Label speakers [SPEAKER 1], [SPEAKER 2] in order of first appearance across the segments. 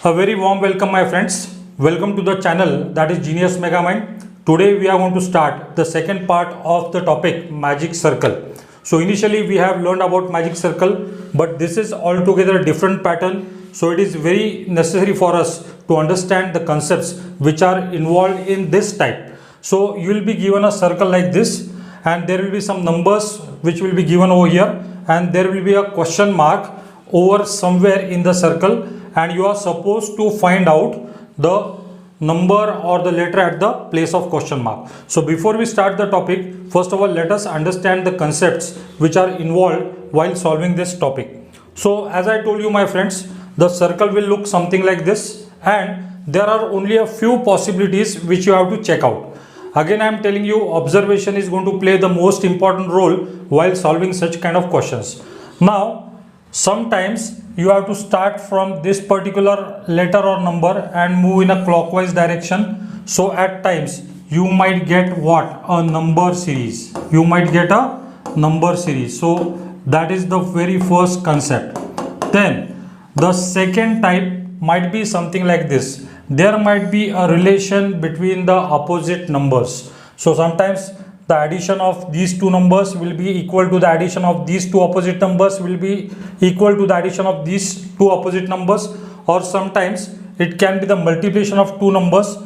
[SPEAKER 1] A very warm welcome, my friends. Welcome to the channel that is Genius Megamind. Today we are going to start the second part of the topic Magic Circle. So initially we have learned about Magic Circle, but this is altogether a different pattern. So it is very necessary for us to understand the concepts which are involved in this type. So you will be given a circle like this, and there will be some numbers which will be given over here, and there will be a question mark over somewhere in the circle, and you are supposed to find out the number or the letter at the place of question mark. So before we start the topic, first of all let us understand the concepts which are involved while solving this topic. So as I told you, my friends, the circle will look something like this, and there are only a few possibilities which you have to check out. Again, I am telling you, observation is going to play the most important role while solving such kind of questions. Now, sometimes you have to start from this particular letter or number and move in a clockwise direction. So at times you might get what? A number series. You might get a number series. So that is the very first concept. Then the second type might be something like this. There might be a relation between the opposite numbers. So sometimes the addition of these two numbers will be equal to the addition of these two opposite numbers will be equal to the addition of these two opposite numbers, or sometimes it can be the multiplication of two numbers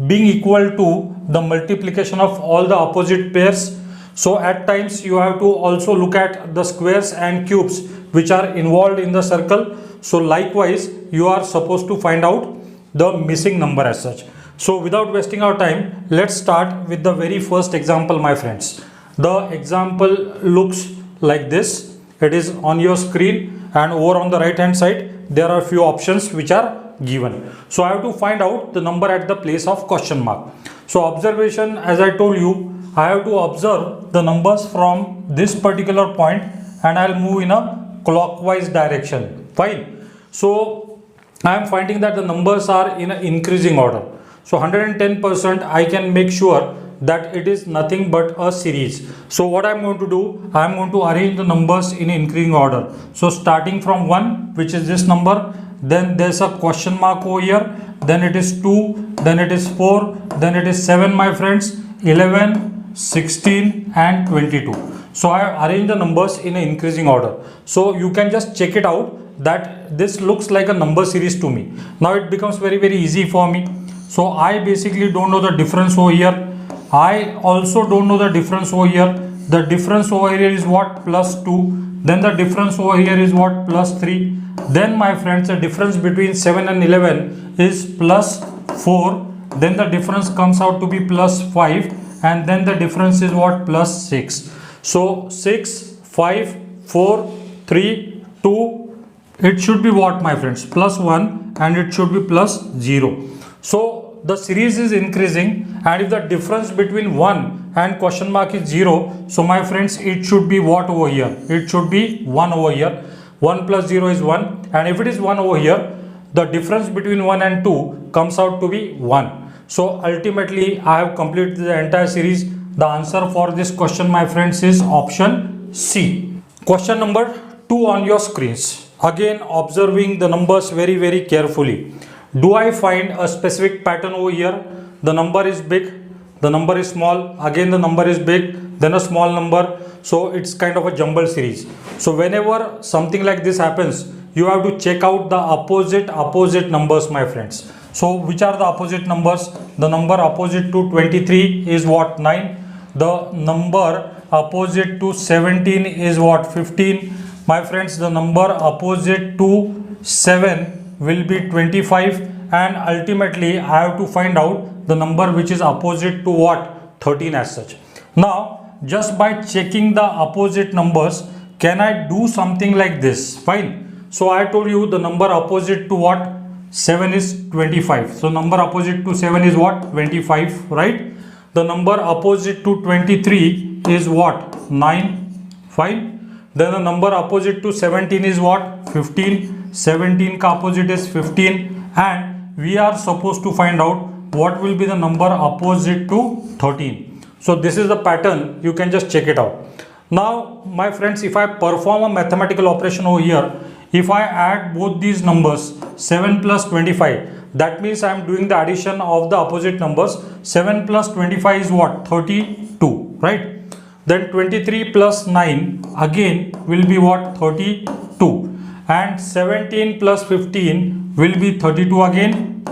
[SPEAKER 1] being equal to the multiplication of all the opposite pairs. So at times you have to also look at the squares and cubes which are involved in the circle. So likewise you are supposed to find out the missing number as such. So without wasting our time, let's start with the very first example, my friends. The example looks like this. It is on your screen, and over on the right hand side there are a few options which are given. So I have to find out the number at the place of question mark. So observation, as I told you, I have to observe the numbers from this particular point, and I'll move in a clockwise direction. Fine. So I am finding that the numbers are in an increasing order. So 110% I can make sure that it is nothing but a series. So what I am going to do, I am going to arrange the numbers in increasing order. So starting from 1, which is this number, then there's a question mark over here, then it is 2, then it is 4, then it is 7, my friends, 11, 16 and 22. So I arrange the numbers in an increasing order. So you can just check it out that this looks like a number series to me. Now it becomes very easy for me. So I basically don't know the difference over here. I also don't know the difference over here. The difference over here is what? Plus 2. Then the difference over here is what? Plus 3. Then my friends, the difference between 7 and 11 is plus 4. Then the difference comes out to be plus 5. And then the difference is what? Plus 6. So 6, 5, 4, 3, 2. It should be what, my friends? Plus 1, and it should be plus 0. So the series is increasing, and if the difference between 1 and question mark is 0, so my friends, it should be what over here? It should be 1 over here. 1 plus 0 is 1, and if it is 1 over here, the difference between 1 and 2 comes out to be 1. So ultimately I have completed the entire series. The answer for this question, my friends, is option C. Question number 2 on your screens. Again, observing the numbers very carefully. Do I find a specific pattern over here? The number is big, the number is small, again the number is big, then a small number. So it's kind of a jumble series. So whenever something like this happens, you have to check out the opposite numbers, my friends. So which are the opposite numbers? The number opposite to 23 is what? 9. The number opposite to 17 is what? 15. My friends, the number opposite to 7 will be 25, and ultimately I have to find out the number which is opposite to what? 13 as such. Now just by checking the opposite numbers, can I do something like this? Fine. So I told you the number opposite to what? 7 is 25. So number opposite to 7 is what? 25, right? The number opposite to 23 is what? 9. Fine. Then the number opposite to 17 is what? 15. 17 ka opposite is 15, and we are supposed to find out what will be the number opposite to 13. So this is the pattern. You can just check it out. Now my friends, if I perform a mathematical operation over here, If I add both these numbers 7 plus 25, that means I am doing the addition of the opposite numbers. 7 plus 25 is what? 32, right? Then 23 plus 9 again will be what? 32, and 17 plus 15 will be 32 again.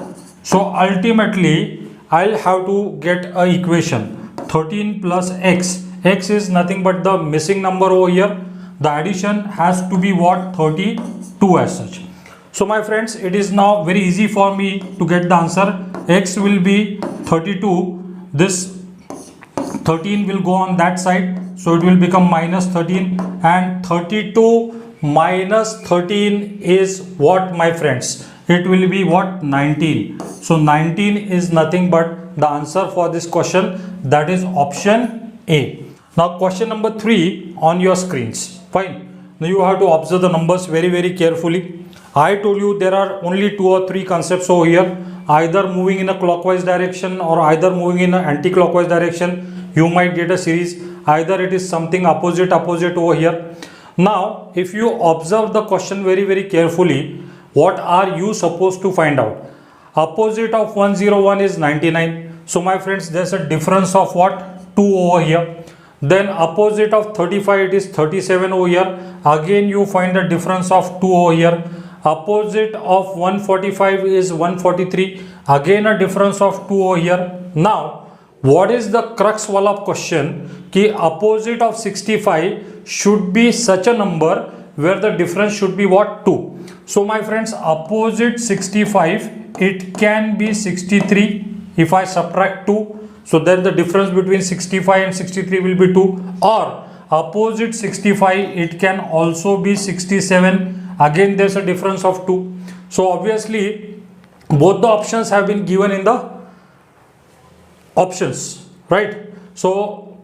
[SPEAKER 1] So ultimately I'll have to get a equation 13 plus x. X is nothing but the missing number over here. The addition has to be what? 32 as such. So my friends, it is now very easy for me to get the answer. X will be 32. This 13 will go on that side, so it will become minus 13, and 32 minus 13 is what, my friends? It will be what? 19. So 19 is nothing but the answer for this question, that is option A. Now question number 3 on your screens. Fine. Now you have to observe the numbers very carefully. I told you there are only 2 or 3 concepts over here, either moving in a clockwise direction or either moving in an anti-clockwise direction. You might get a series, either it is something opposite over here. Now if you observe the question very carefully, what are you supposed to find out? Opposite of 101 is 99. So my friends, there's a difference of what? 2 over here. Then opposite of 35, it is 37 over here. Again you find a difference of 2 over here. Opposite of 145 is 143. Again a difference of 2 over here. Now what is the crux wala question? Ki opposite of 65 should be such a number where the difference should be what? 2. So my friends, opposite 65, it can be 63 if I subtract 2. So then the difference between 65 and 63 will be 2. Or opposite 65, it can also be 67. Again there's a difference of 2. So obviously both the options have been given in the options, right? So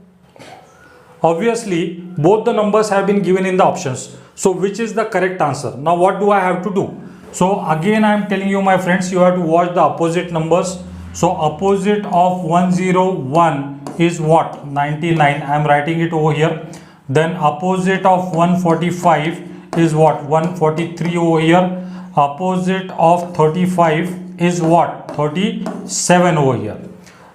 [SPEAKER 1] obviously both the numbers have been given in the options. So which is the correct answer? Now what do I have to do? So again I am telling you, my friends, you have to watch the opposite numbers. So opposite of 101 is what? 99. I am writing it over here. Then opposite of 145 is what? 143 over here. Opposite of 35 is what? 37 over here.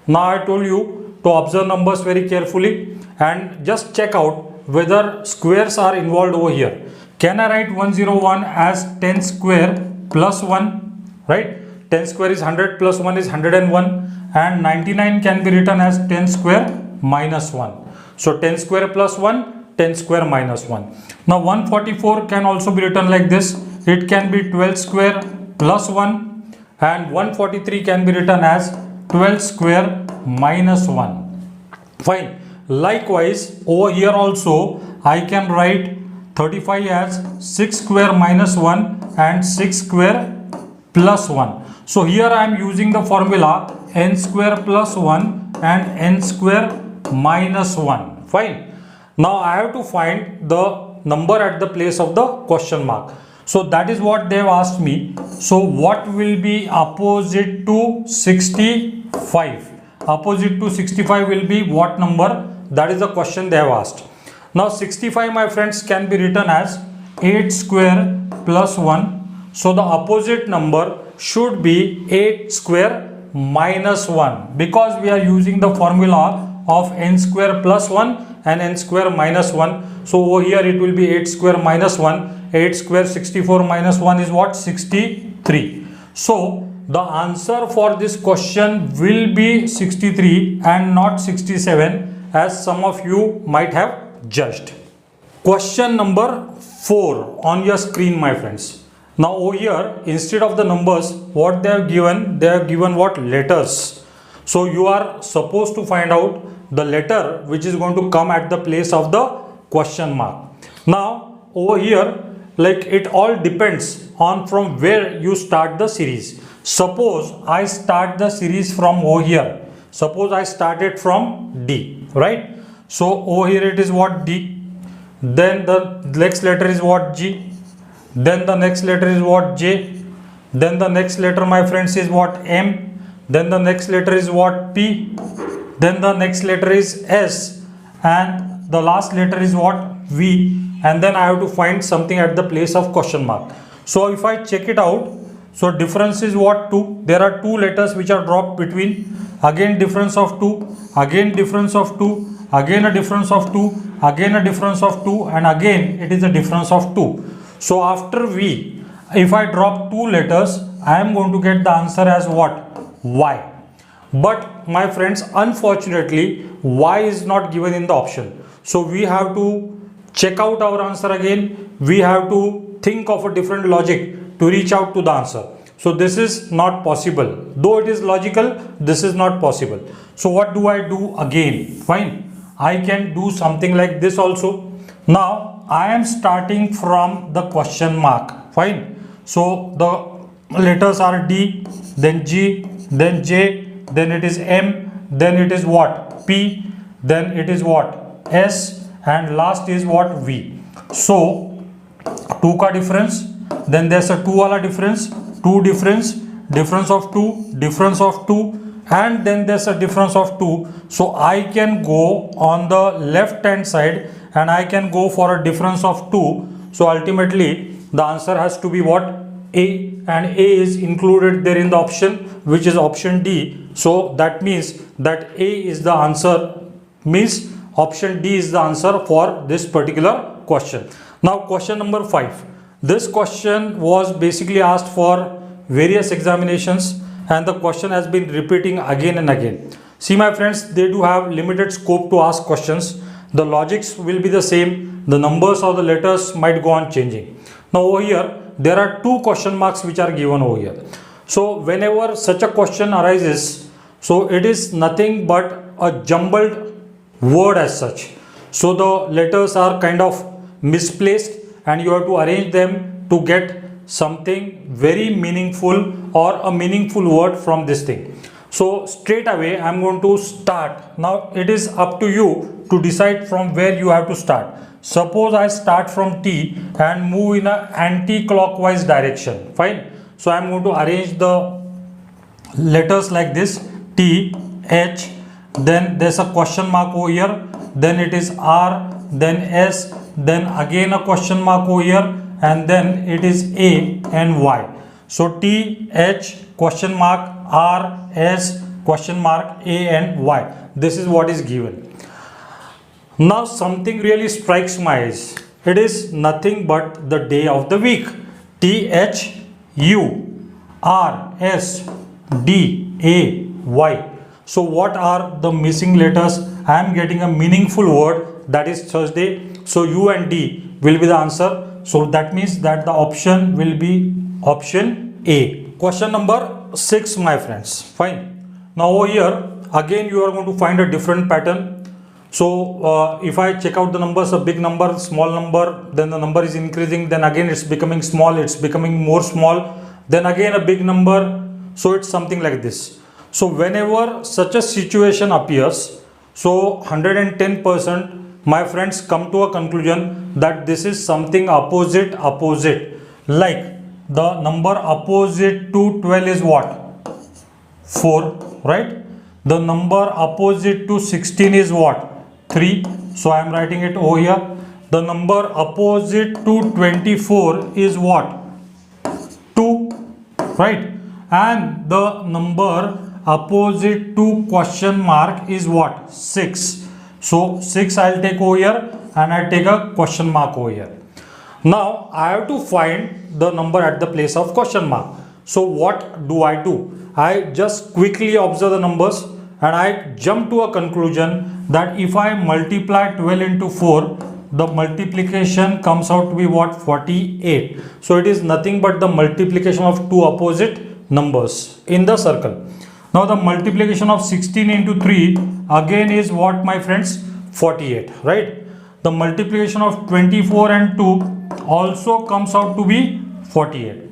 [SPEAKER 1] Now I told you to observe numbers very carefully and just check out whether squares are involved over here. Can I write 101 as 10 square plus 1, right? 10 square is 100 plus 1 is 101, and 99 can be written as 10 square minus 1. So 10 square plus 1, 10 square minus 1. Now 144 can also be written like this. It can be 12 square plus 1, and 143 can be written as 12 square minus 1. Fine. Likewise over here also I can write 35 as 6 square minus 1 and 6 square plus 1. So here I am using the formula n square plus 1 and n square minus 1. Fine. Now I have to find the number at the place of the question mark. So that is what they have asked me. So what will be opposite to 65? Opposite to 65 will be what number? That is the question they have asked. Now 65, my friends, can be written as 8 square plus 1. So the opposite number should be 8 square minus 1, because we are using the formula of n square plus 1 and n square minus 1. So over here it will be 8 square minus 1. 8 square 64 minus 1 is what? 63. So the answer for this question will be 63 and not 67, as some of you might have judged. Question number 4 on your screen, my friends. Now over here, instead of the numbers, what they have given what? Letters. So you are supposed to find out the letter which is going to come at the place of the question mark. Now over here, like, it all depends on from where you start the series. Suppose I start the series from over here. Suppose I started from D, right? So over here it is what? D. Then the next letter is what? G. Then the next letter is what? J. Then the next letter, my friends, is what? M. Then the next letter is what? P. Then the next letter is S. And the last letter is what? V. and then I have to find something at the place of question mark. So if I check it out, so difference is what? 2. There are 2 letters which are dropped between. Again difference of 2, again difference of 2, again a difference of 2, again a difference of 2, and again it is a difference of 2. So after V, if I drop 2 letters, I am going to get the answer as what? Y. But my friends, unfortunately, Y is not given in the option. So we have to check out our answer again. We have to think of a different logic to reach out to the answer. So this is not possible. Though it is logical, this is not possible. So what do I do again? Fine. I can do something like this also. Now I am starting from the question mark. Fine. So the letters are D, then G, then J, then it is M, then it is what? P, then it is what? S, and last is what? V. So 2 ka difference, then there's a 2 wala difference, 2 difference, difference of 2, difference of 2, and then there's a difference of 2. So I can go on the left hand side and I can go for a difference of 2. So ultimately the answer has to be what? A, and A is included there in the option, which is option D. So that means that A is the answer, means option D is the answer for this particular question. Now question number 5. This question was basically asked for various examinations, and the question has been repeating again and again. See my friends, they do have limited scope to ask questions. The logics will be the same. The numbers or the letters might go on changing. Now over here, there are 2 question marks which are given over here. So whenever such a question arises, so it is nothing but a jumbled word as such. So the letters are kind of misplaced and you have to arrange them to get something very meaningful or a meaningful word from this thing. So straight away I am going to start. Now it is up to you to decide from where you have to start. Suppose I start from T and move in an anti-clockwise direction. Fine. So I am going to arrange the letters like this: T, H, then there's a question mark over here, then it is R, then S, then again a question mark over here, and then it is A and Y. So T, H, question mark, R, S, question mark, A and Y. This is what is given. Now something really strikes my eyes. It is nothing but the day of the week. T, H, U, R, S, D, A, Y. So what are the missing letters? I am getting a meaningful word, that is Thursday. So U and D will be the answer. So that means that the option will be option A. Question number 6 my friends. Fine. Now over here again you are going to find a different pattern. So if I check out the numbers, a big number, small number, then the number is increasing, then again it's becoming small, it's becoming more small, then again a big number. So it's something like this. So whenever such a situation appears, so 110% my friends come to a conclusion that this is something opposite. Like the number opposite to 12 is what? 4, right? The number opposite to 16 is what? 3. So I am writing it over here. The number opposite to 24 is what? 2, right? And the number opposite to question mark is what? 6. So 6 I'll take over here and I take a question mark over here. Now I have to find the number at the place of question mark. So what do? I just quickly observe the numbers and I jump to a conclusion that if I multiply 12 into 4, the multiplication comes out to be what? 48. So it is nothing but the multiplication of 2 opposite numbers in the circle. Now the multiplication of 16 into 3 again is what my friends? 48, right? The multiplication of 24 and 2 also comes out to be 48.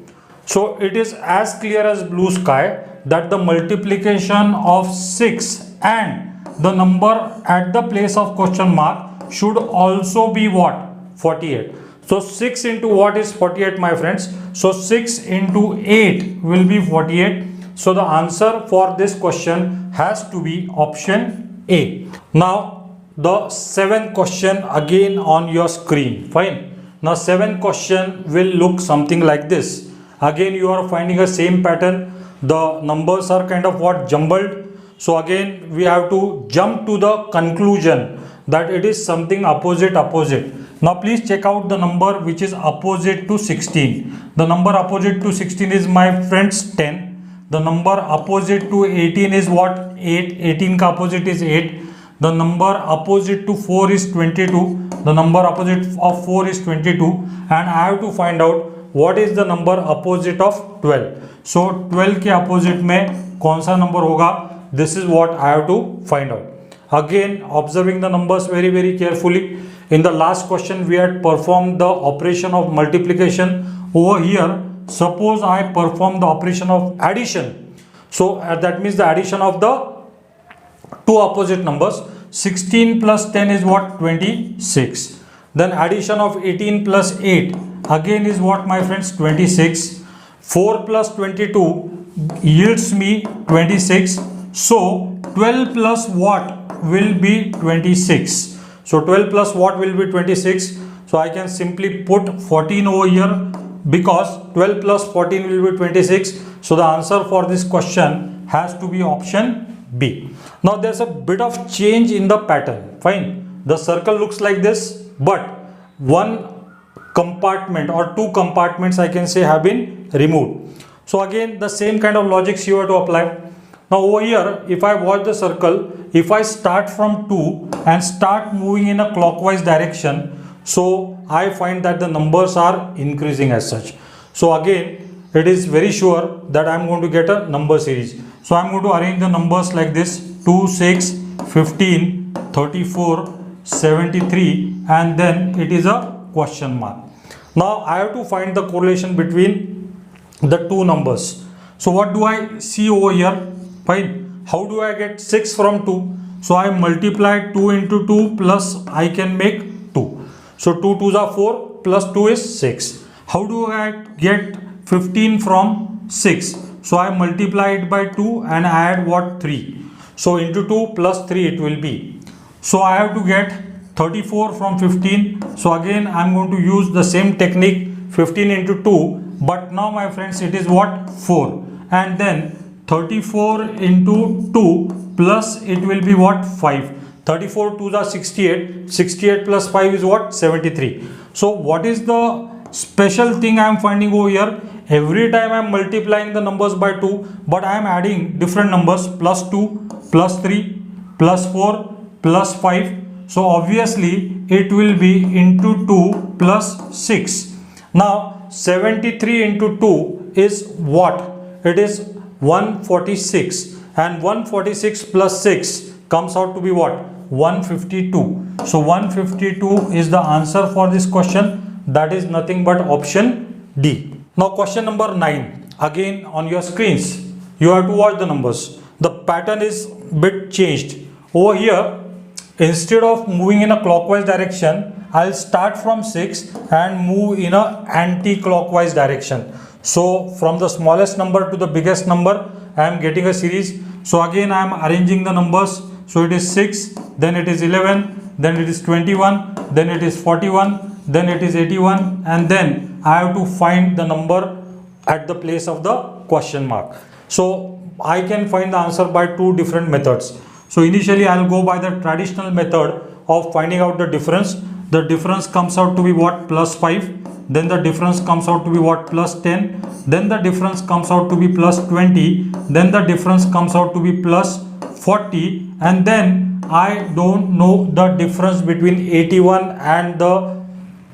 [SPEAKER 1] So it is as clear as blue sky that the multiplication of 6 and the number at the place of question mark should also be what? 48. So 6 into what is 48 my friends? So 6 into 8 will be 48. So the answer for this question has to be option A. Now the seventh question again on your screen. Fine. Now seventh question will look something like this. Again you are finding a same pattern. The numbers are kind of what jumbled. So again we have to jump to the conclusion that it is something opposite. Now please check out the number which is opposite to 16. The number opposite to 16 is, my friends, 10. The number opposite to 18 is what? 8. 18 का opposite is 8. The number opposite to 4 is 22. The number opposite of 4 is 22. And I have to find out what is the number opposite of 12. So 12 के opposite में कौन सा number होगा? This is what I have to find out. Again, observing the numbers very carefully. In the last question we had performed the operation of multiplication. Over here, suppose I perform the operation of addition. So that means the addition of the two opposite numbers. 16 plus 10 is what? 26. Then addition of 18 plus 8 again is what, my friends? 26. 4 plus 22 yields me 26. So 12 plus what will be 26? So 12 plus what will be 26? So I can simply put 14 over here, because 12 plus 14 will be 26. So the answer for this question has to be option B. Now there's a bit of change in the pattern. Fine. The circle looks like this, but one compartment or two compartments, I can say, have been removed. So again the same kind of logics you have to apply. Now over here, if I watch the circle, if I start from 2 and start moving in a clockwise direction, so I find that the numbers are increasing as such. So again, it is very sure that I am going to get a number series. So I am going to arrange the numbers like this: 2, 6, 15, 34, 73, and then it is a question mark. Now I have to find the correlation between the two numbers. So what do I see over here? Fine. How do I get 6 from 2? So I multiply 2 into 2 plus I can make 2. So 2 2s are 4 plus 2 is 6. How do I get 15 from 6? So I multiply it by 2 and add what? 3. So into 2 plus 3 it will be. So I have to get 34 from 15. So again I am going to use the same technique, 15 into 2. But now, my friends, it is what? 4. And then 34 into 2 plus it will be what? 5. 34 2s are 68. 68 plus 5 is what? 73. So what is the special thing I am finding over here? Every time I am multiplying the numbers by 2, but I am adding different numbers: plus 2, plus 3, plus 4, plus 5. So obviously it will be into 2 plus 6. Now 73 into 2 is what? It is 146, and 146 plus 6 comes out to be what? 152. So 152 is the answer for this question. That is nothing but option D. Now question number 9. Again on your screens, you have to watch the numbers. The pattern is bit changed. Over here, instead of moving in a clockwise direction, I'll start from 6 and move in a anti-clockwise direction. So from the smallest number to the biggest number, I am getting a series. So again I am arranging the numbers. So it is 6, then it is 11, then it is 21, then it is 41, then it is 81, and then I have to find the number at the place of the question mark. So I can find the answer by two different methods. So initially I will go by the traditional method of finding out the difference. The difference comes out to be what? Plus 5. Then the difference comes out to be what? Plus 10. Then the difference comes out to be plus 20. Then the difference comes out to be plus 40. And then I don't know the difference between 81 and the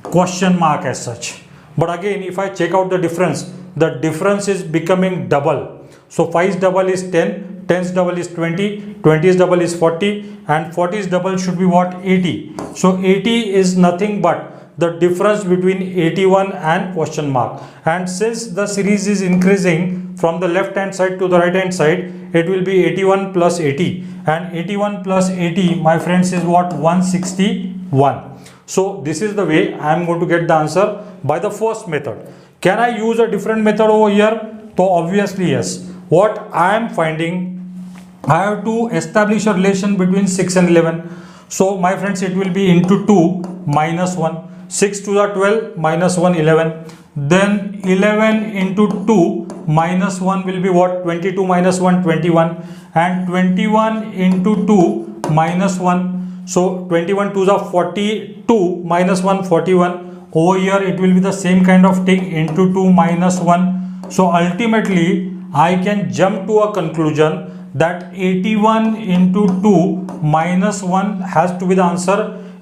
[SPEAKER 1] question mark as such. But again, if I check out the difference is becoming double. So 5's double is 10, 10's double is 20, 20's double is 40, and 40's double should be what? 80. So 80 is nothing but the difference between 81 and question mark. And since the series is increasing from the left hand side to the right hand side, it will be 81 plus 80. And 81 plus 80, my friends, is what? 161. So this is the way I am going to get the answer by the first method. Can I use a different method over here? So obviously yes. What I am finding, I have to establish a relation between 6 and 11. So my friends, it will be into 2 minus 1. 6 to the 12 minus 1 11. Then 11 into 2 minus 1 will be what? 22 minus 1 21. And 21 into 2 minus 1. So 21 to the 42 minus 1 41. Over here it will be the same kind of thing, into 2 minus 1. So ultimately I can jump to a conclusion that 81 into 2 minus 1 has to be the answer.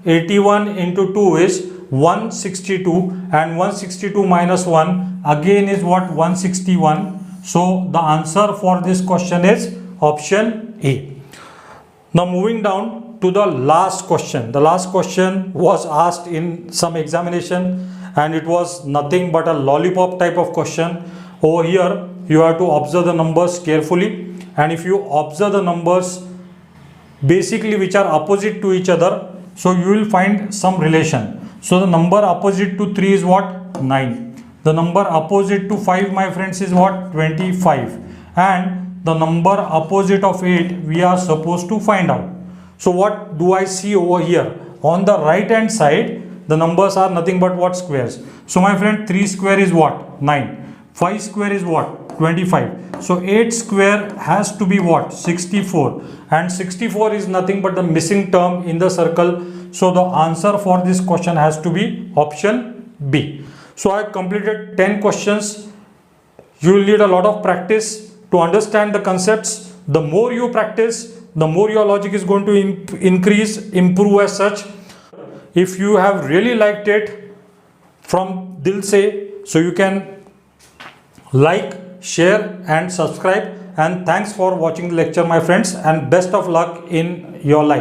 [SPEAKER 1] 81 into 2 is 162, and 162 minus 1 again is what? 161. So the answer for this question is option A. Now moving down to the last question. The last question was asked in some examination and it was nothing but a lollipop type of question. Over here you have to observe the numbers carefully, and if you observe the numbers basically which are opposite to each other, so you will find some relation. So the number opposite to 3 is what? 9. The number opposite to 5, my friends, is what? 25. And the number opposite of 8 we are supposed to find out. So what do I see over here? On the right hand side the numbers are nothing but what? Squares. So my friend, 3 square is what? 9. 5 square is what? 25. So 8 square has to be what? 64. And 64 is nothing but the missing term in the circle. So the answer for this question has to be option B. So I have completed 10 questions. You will need a lot of practice to understand the concepts. The more you practice, the more your logic is going to increase, improve as such. If you have really liked it from Dil Se, so you can like, share and subscribe. And thanks for watching the lecture, my friends, and best of luck in your life.